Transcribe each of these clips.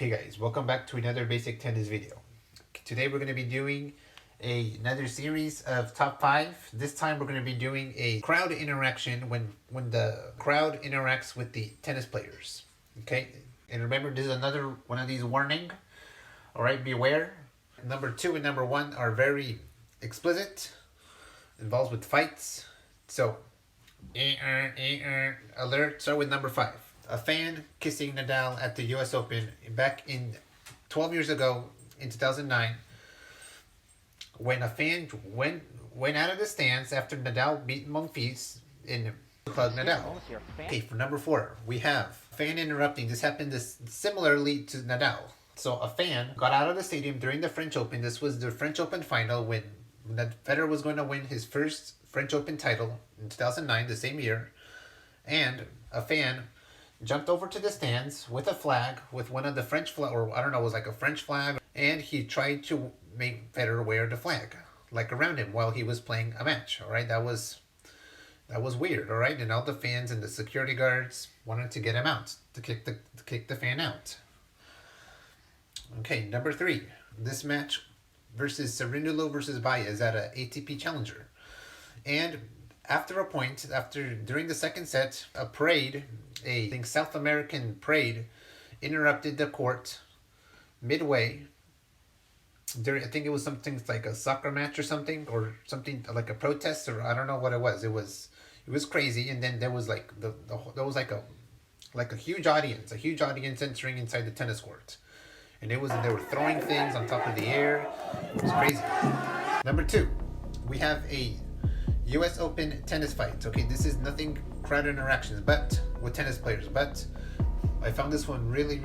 Okay guys, welcome back to another basic tennis video. Today we're going to be doing another series of top 5. This time we're going to be doing a crowd interaction when the crowd interacts with the tennis players. Okay, and remember this is another one of these warning. Alright, beware. Number 2 and number 1 are very explicit, involved with fights. So, alert. Start with number 5. A fan kissing Nadal at the US Open back in 12 years ago in 2009, when a fan went out of the stands after Nadal beat Monfils in hug Nadal. Okay, for number 4, we have fan interrupting. This happened similarly to Nadal. So a fan got out of the stadium during the French Open. This was the French Open final when Federer was going to win his first French Open title in 2009, the same year, and a fan jumped over to the stands with a flag, with one of the French flag, or I don't know, it was like a French flag, and he tried to make Federer wear the flag, like around him while he was playing a match. All right, that was weird. All right, and all the fans and the security guards wanted to get him out, to kick the fan out. Okay, number 3, this match versus Cerundolo versus Baez at a ATP Challenger, and during the second set, a parade, I think South American parade, interrupted the court midway. I think it was something like a soccer match or something like a protest, or I don't know what it was. It was crazy, and then there was like there was like a huge audience entering inside the tennis court, and they were throwing things on top of the air. It was crazy. Number 2, we have a US Open tennis fight. Okay, this is nothing crowd interactions, but with tennis players. But I found this one really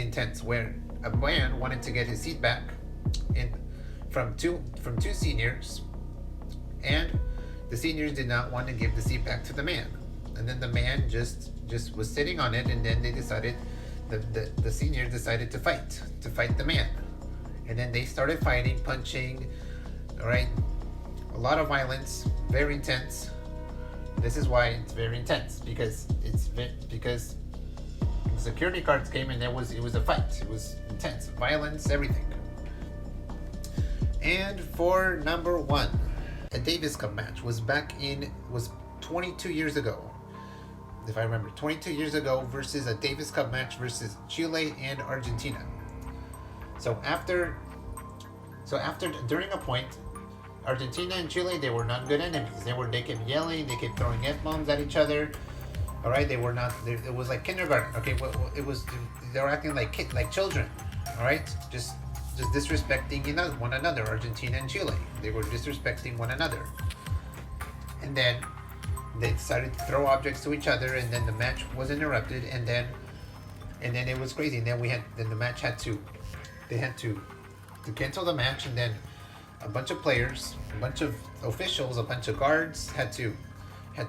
intense, where a man wanted to get his seat back from two seniors, and the seniors did not want to give the seat back to the man. And then the man just was sitting on it, and then they decided the seniors decided to fight the man. And then they started fighting, punching, all right? A lot of violence, very intense. This is why it's very intense, because security guards came and it was a fight. It was intense, violence, everything. And for number 1, a Davis Cup match was 22 years ago, if I remember, 22 years ago, versus a Davis Cup match versus Chile and Argentina. During a point, Argentina and Chile, they were not good enemies. They kept yelling, they kept throwing F-bombs at each other. All right, it was like kindergarten. Okay, they were acting like children. All right, just disrespecting one another. Argentina and Chile, they were disrespecting one another. And then they decided to throw objects to each other, and then the match was interrupted, and then it was crazy. And then the match had to cancel the match, and then a bunch of players, a bunch of officials, a bunch of guards had to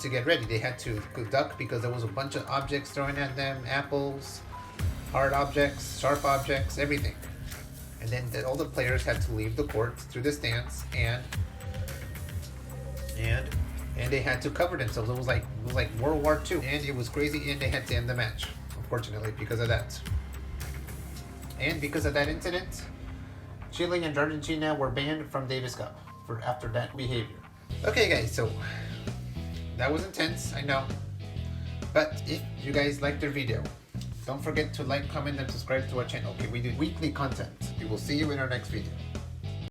get ready. They had to duck because there was a bunch of objects thrown at them, apples, hard objects, sharp objects, everything. And then all the players had to leave the court through the stands, and they had to cover themselves. It was like World War II, and it was crazy, and they had to end the match, unfortunately, because of that. And because of that incident, Chile and Argentina were banned from Davis Cup after that behavior. Okay guys, so that was intense, I know. But if you guys liked our video, don't forget to like, comment, and subscribe to our channel. Okay, we do weekly content. We will see you in our next video.